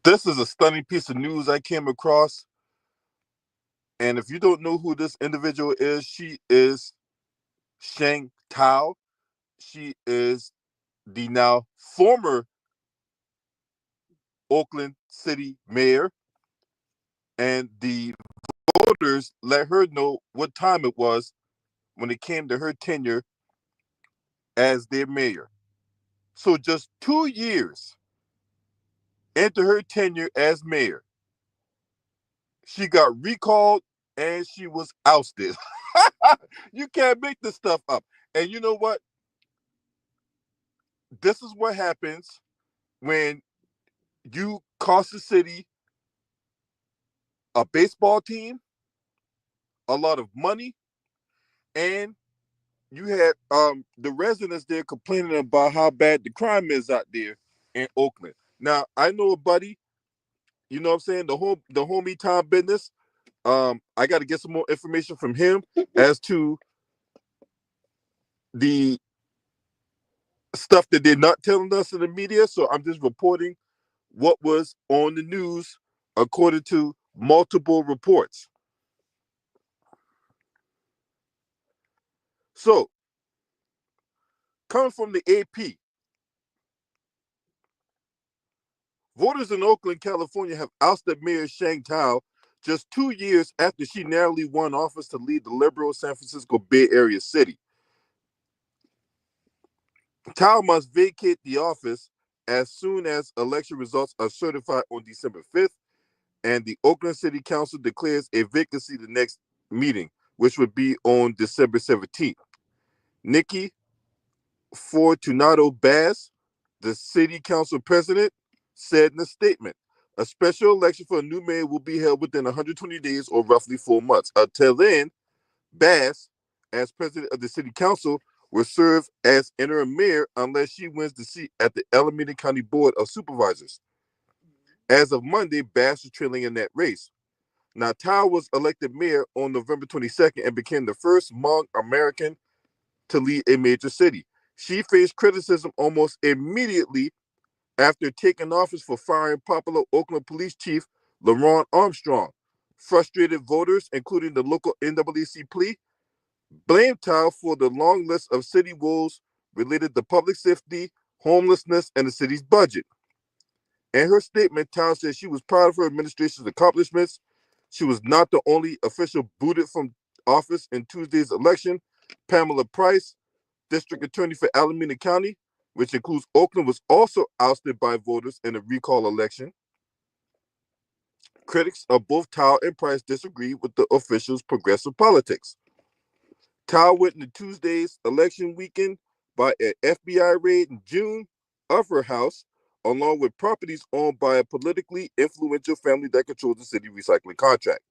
This is a stunning piece of news I came across. And if you don't know who this individual is, she is Sheng Thao. She is the now former Oakland City mayor. And the voters let her know what time it was when it came to her tenure as their mayor. So just 2 years into her tenure as mayor, she got recalled and she was ousted. You can't make this stuff up. And you know what? This is what happens when you cost the city a baseball team, a lot of money, and you had the residents there complaining about how bad the crime is out there in Oakland. Now I know a buddy, you know what I'm saying, the homie Tom business. I got to get some more information from him as to the stuff that they're not telling us in the media. So I'm just reporting what was on the news according to multiple reports. So, coming from the AP, voters in Oakland, California have ousted Mayor Sheng Thao just 2 years after she narrowly won office to lead the liberal San Francisco Bay Area city. Thao must vacate the office as soon as election results are certified on December 5th, and the Oakland City Council declares a vacancy the next meeting, which would be on December 17th. Nikki Fortunato Bass, the city council president, said in a statement, a special election for a new mayor will be held within 120 days or roughly 4 months. Until then, Bass, as president of the city council, will serve as interim mayor unless she wins the seat at the Alameda County Board of Supervisors. As of Monday, Bass is trailing in that race. Now, Thao was elected mayor on November 22nd and became the first Hmong American to lead a major city. She faced criticism almost immediately after taking office for firing popular Oakland police chief LaRon Armstrong. Frustrated voters, including the local NAACP, blamed Thao for the long list of city woes related to public safety, homelessness, and the city's budget. In her statement, Thao said she was proud of her administration's accomplishments. She was not the only official booted from office in Tuesday's election. Pamela Price, district attorney for Alameda County, which includes Oakland, was also ousted by voters in a recall election. Critics of both Thao and Price disagree with the officials' progressive politics. Thao witnessed Tuesday's election weekend by an FBI raid in June of her house, along with properties owned by a politically influential family that controls the city recycling contract.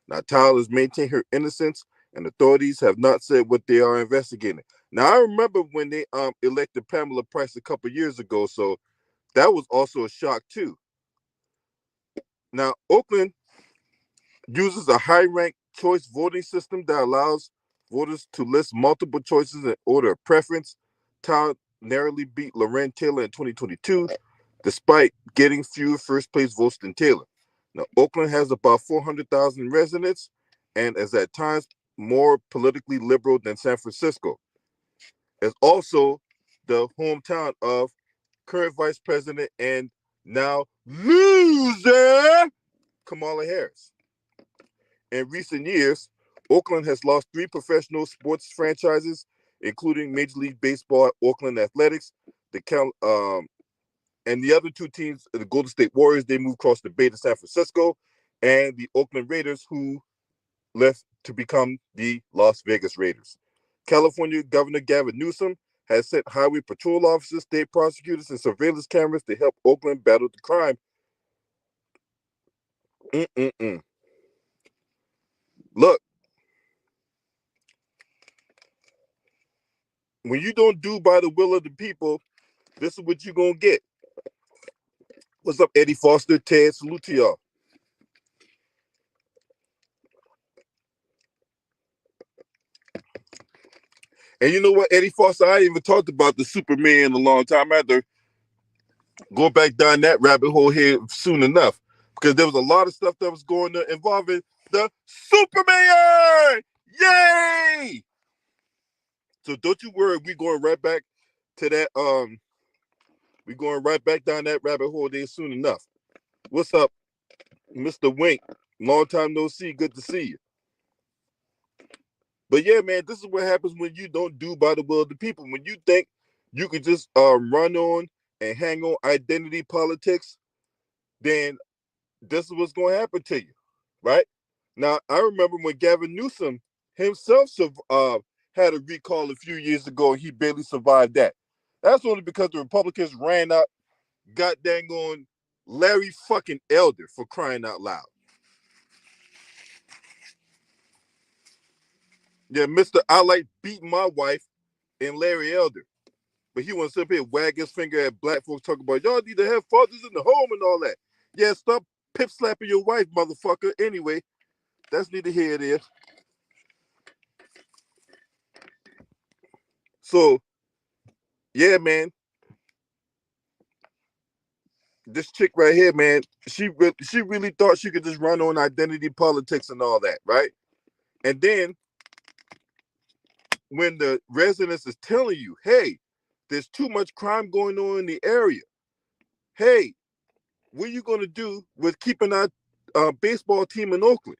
Now, Thao has maintained her innocence, and authorities have not said what they are investigating. Now, I remember when they elected Pamela Price a couple years ago, so that was also a shock too. Now, Oakland uses a high-ranked choice voting system that allows voters to list multiple choices in order of preference. Thao narrowly beat Loren Taylor in 2022, despite getting fewer first-place votes than Taylor. Now, Oakland has about 400,000 residents and is at times more politically liberal than San Francisco. It's also the hometown of current vice president and now loser Kamala Harris. In recent years, Oakland has lost three professional sports franchises, including Major League Baseball, Oakland Athletics, and the other two teams, the Golden State Warriors, they moved across the bay to San Francisco, and the Oakland Raiders, who left to become the Las Vegas Raiders. California Governor Gavin Newsom has sent highway patrol officers, state prosecutors, and surveillance cameras to help Oakland battle the crime. Mm-mm-mm. Look, when you don't do by the will of the people, this is what you're going to get. What's up, Eddie Foster, Ted? Salute to y'all. And you know what, Eddie Foster, I ain't even talked about the Superman in a long time. I had to go back down that rabbit hole here soon enough, because there was a lot of stuff that was going on involving the Superman. Yay! So don't you worry, we going right back to that. We going right back down that rabbit hole there soon enough. What's up, Mr. Wink? Long time no see. Good to see you. But yeah, man, this is what happens when you don't do by the will of the people. When you think you could just run on and hang on identity politics, then this is what's going to happen to you, right? Now, I remember when Gavin Newsom himself had a recall a few years ago, and he barely survived that. That's only because the Republicans ran out, got dang on Larry fucking Elder, for crying out loud. Yeah, Mr. I like beating my wife and Larry Elder. But he wants to sit here wag his finger at black folks talking about y'all need to have fathers in the home and all that. Yeah, stop pip slapping your wife, motherfucker. Anyway, that's neither here nor there. So, yeah, man, this chick right here, man, she really thought she could just run on identity politics and all that, right? And then when the residents is telling you, hey, there's too much crime going on in the area. Hey, what are you going to do with keeping our baseball team in Oakland?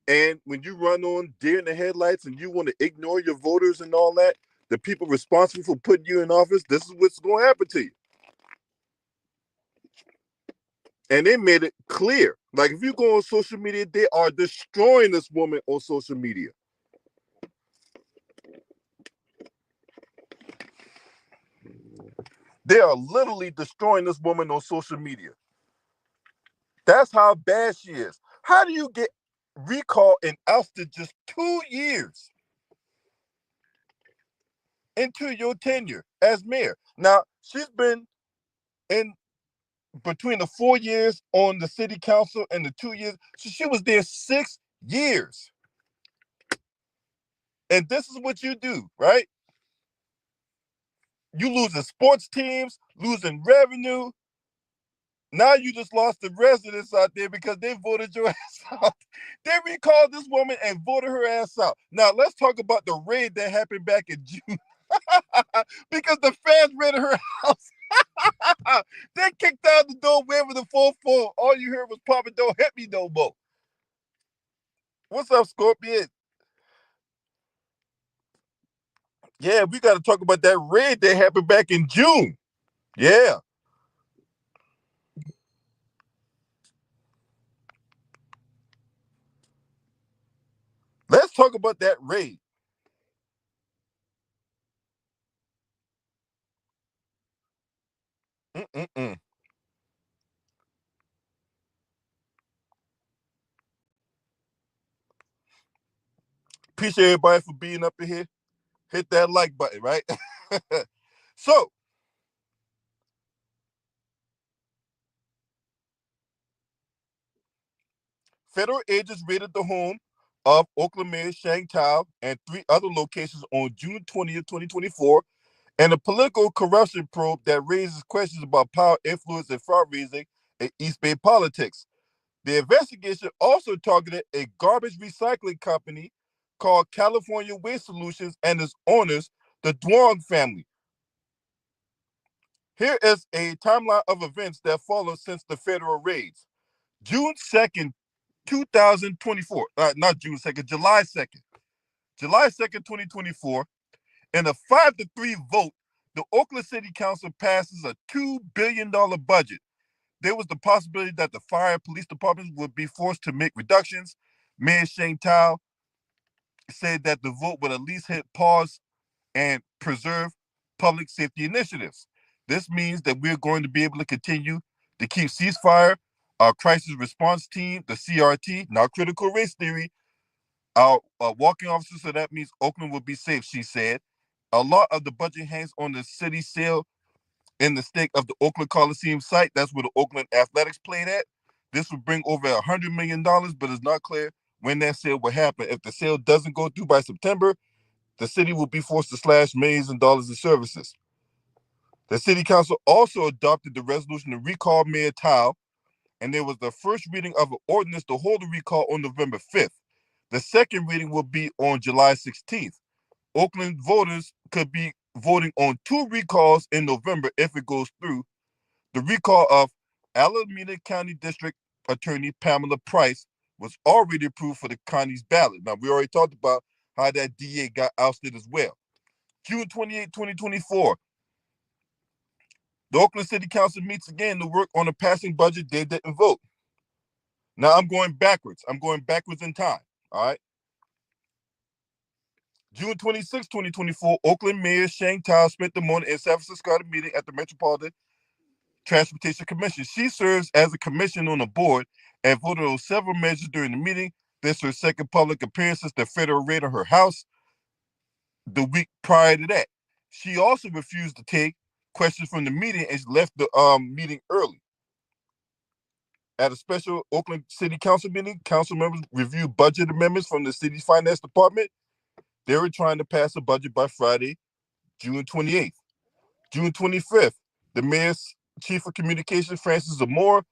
And when you run on deer in the headlights and you want to ignore your voters and all that, the people responsible for putting you in office, this is what's going to happen to you. And they made it clear. Like, if you go on social media, they are destroying this woman on social media. They are literally destroying this woman on social media. That's how bad she is. How do you get recalled and ousted just 2 years into your tenure as mayor? Now, she's been in between the 4 years on the city council and the 2 years. So she was there 6 years. And this is what you do, right? You losing sports teams, losing revenue. Now you just lost the residents out there because they voted your ass out. They recalled this woman and voted her ass out. Now let's talk about the raid that happened back in June. Because the fans raided her house. They kicked out the door, waving the 4-4. All you heard was Papa don't hit me no more. What's up, Scorpion? Yeah, we got to talk about that raid that happened back in June. Yeah. Let's talk about that raid. Mm-mm-mm. Appreciate everybody for being up in here. Hit that like button, right? So, federal agents raided the home of Oakland Mayor Sheng Thao and 3 other locations on June 20th, 2024, and a political corruption probe that raises questions about power, influence, and fraud raising in East Bay politics. The investigation also targeted a garbage recycling company called California Waste Solutions and its owners, the Duong family. Here is a timeline of events that followed since the federal raids. June 2nd, 2024, not June 2nd, July 2nd. July 2nd, 2024, in a 5-3 vote, the Oakland City Council passes a $2 billion budget. There was the possibility that the fire and police departments would be forced to make reductions. Mayor Sheng Thao said that the vote would at least hit pause and preserve public safety initiatives. This means that we're going to be able to continue to keep ceasefire, our crisis response team, the CRT, now critical race theory, our walking officers, so that means Oakland will be safe, she said. A lot of the budget hangs on the city sale in the stake of the Oakland Coliseum site. That's where the Oakland Athletics played at. This would bring over $100 million, but it's not clear when that sale will happen. If the sale doesn't go through by September, the city will be forced to slash millions of dollars in services. The city council also adopted the resolution to recall Mayor Thao, and there was the first reading of an ordinance to hold a recall on November 5th. The second reading will be on July 16th. Oakland voters could be voting on 2 recalls in November if it goes through. The recall of Alameda County District Attorney Pamela Price was already approved for the county's ballot. Now, we already talked about how that DA got ousted as well. June 28, 2024, the Oakland City Council meets again to work on a passing budget they didn't vote. Now, I'm going backwards. I'm going backwards in time, all right? June 26, 2024, Oakland Mayor Sheng spent the morning in San Francisco at a meeting at the Metropolitan Transportation Commission. She serves as a commission on the board and voted on several measures during the meeting. This is her second public appearance since the federal raid on her house the week prior to that. She also refused to take questions from the meeting and left the meeting early. At a special Oakland City Council meeting, council members reviewed budget amendments from the city's finance department. They were trying to pass a budget by Friday, June 28th. June 25th, the mayor's chief of communications, Frances Zamora,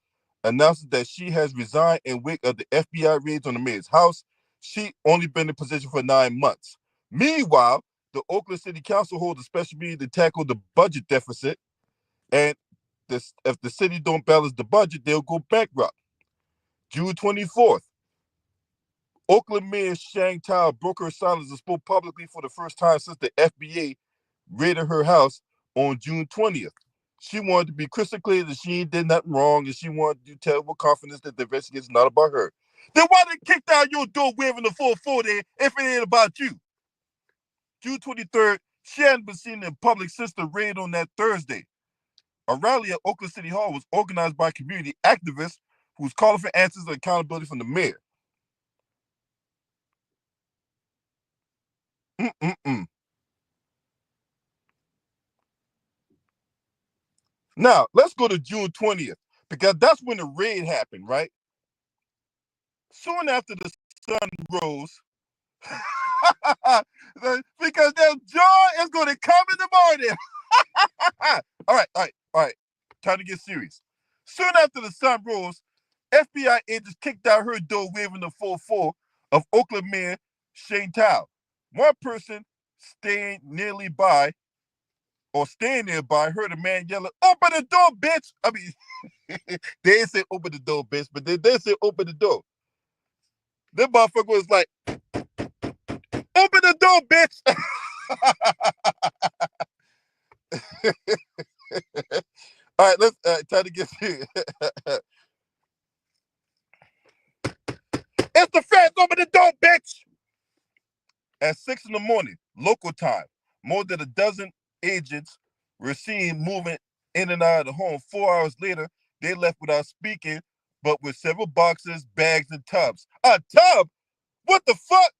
announces that she has resigned in wake of the FBI raids on the mayor's house. She only been in position for 9 months. Meanwhile, the Oakland City Council holds a special meeting to tackle the budget deficit, and if the city don't balance the budget, they'll go bankrupt. June 24th, Oakland Mayor Sheng broke her silence and spoke publicly for the first time since the FBI raided her house on June 20th. She wanted to be crystal clear that she did nothing wrong, and she wanted to tell with confidence that the investigation is not about her. Then why they kick down your door waving the 440 if it ain't about you? June 23rd, she hadn't been seen in public since the raid on that Thursday. A rally at Oakland City Hall was organized by community activists who was calling for answers and accountability from the mayor. Now, let's go to June 20th, because that's when the raid happened, right? Soon after the sun rose, because their joy is going to come in the morning. All right. Time to get serious. Soon after the sun rose, FBI agents kicked out her door waving the 4-4 of Oakland Mayor Sheng Thao. One person staying nearby heard a man yelling, "Open the door, bitch!" I mean, they didn't say open the door, bitch, but they did say open the door. That motherfucker was like, "Open the door, bitch!" All right, let's try to get serious. It's the feds, open the door, bitch! At 6 in the morning, local time, more than a dozen agents were seen moving in and out of the home. 4 hours later, they left without speaking, but with several boxes, bags, and tubs. A tub? What the fuck?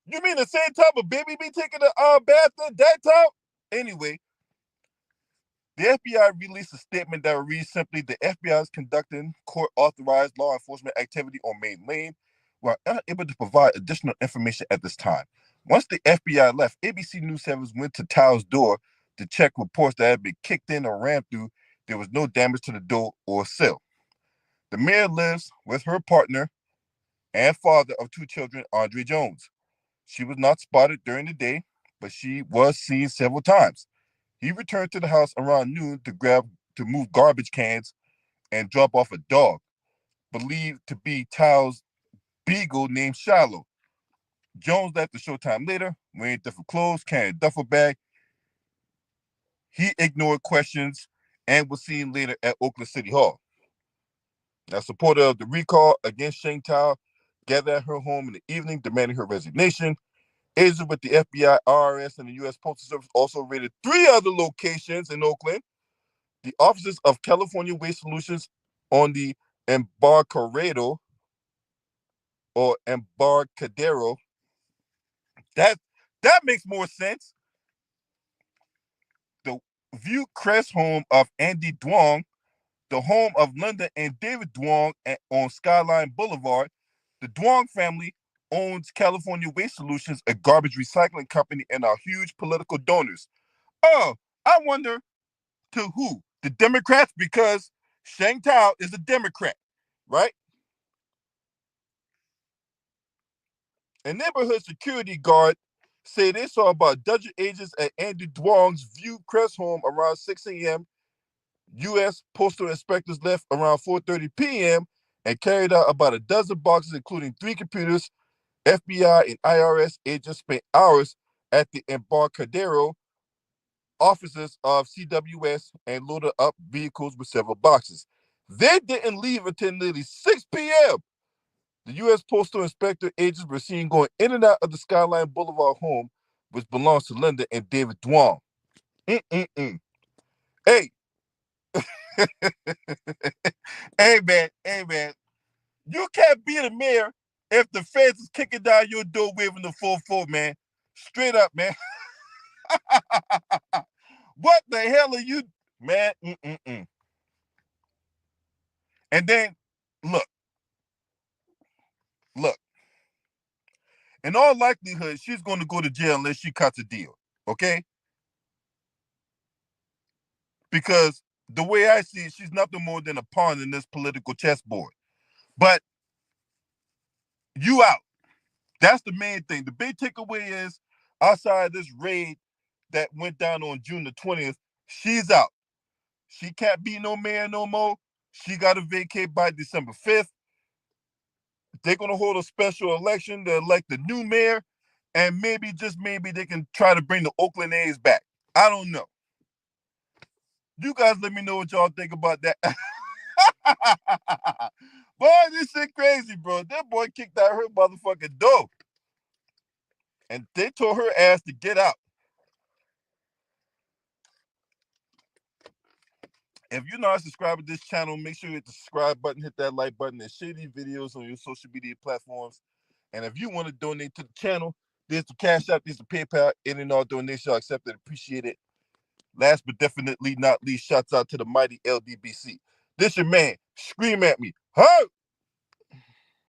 You mean the same tub a baby be taking a bath in? That tub? Anyway, the FBI released a statement that reads simply, "The FBI is conducting court-authorized law enforcement activity on Main Lane. We're unable to provide additional information at this time." Once the FBI left, ABC News 7 went to Tao's door to check reports that had been kicked in or rammed through. There was no damage to the door or sill. The mayor lives with her partner and father of 2 children, Andre Jones. She was not spotted during the day, but she was seen several times. He returned to the house around noon to move garbage cans and drop off a dog, believed to be Tao's beagle named Shiloh. Jones left a short time later, wearing different clothes, carrying a duffel bag. He ignored questions and was seen later at Oakland City Hall. Now, supporters of the recall against Sheng gathered at her home in the evening, demanding her resignation. Agents with the FBI, IRS, and the U.S. Postal Service also raided 3 other locations in Oakland. The offices of California Waste Solutions on the Embarcadero, that makes more sense. The View Crest home of Andy Duong, the home of Linda and David Duong on Skyline Boulevard. The Duong family owns California Waste Solutions, a garbage recycling company, and are huge political donors. Oh, I wonder to who? The Democrats, because Sheng Thao is a Democrat, right? A neighborhood security guard say they saw about a dozen agents at Andy Duong's View Crest home around 6 a.m. U.S. postal inspectors left around 4:30 p.m. and carried out about a dozen boxes, including 3 computers. FBI and IRS agents spent hours at the Embarcadero offices of CWS and loaded up vehicles with several boxes. They didn't leave until nearly 6 p.m. The U.S. Postal Inspector agents were seen going in and out of the Skyline Boulevard home, which belongs to Linda and David Duong. Hey, hey man, you can't be the mayor if the feds is kicking down your door waving the 4-4, man. Straight up, man. What the hell are you, man? And then, look, look. In all likelihood, she's going to go to jail unless she cuts a deal, okay? Because the way I see it, she's nothing more than a pawn in this political chessboard. But you out. That's the main thing. The big takeaway is outside this raid that went down on June the 20th, she's out. She can't be no mayor no more. She got to vacate by December 5th. They're going to hold a special election to elect the new mayor, and maybe, just maybe, they can try to bring the Oakland A's back. I don't know. You guys let me know what y'all think about that. Boy, this shit crazy, bro. That boy kicked out her motherfucking door. And they told her ass to get out. If you're not subscribed to this channel, make sure you hit the subscribe button, hit that like button, and share these videos on your social media platforms. And if you want to donate to the channel, there's the Cash App, there's the PayPal. Any and all donations are accepted. Appreciate it. Last but definitely not least, shouts out to the mighty LDBC. This your man. Scream at me. Hey!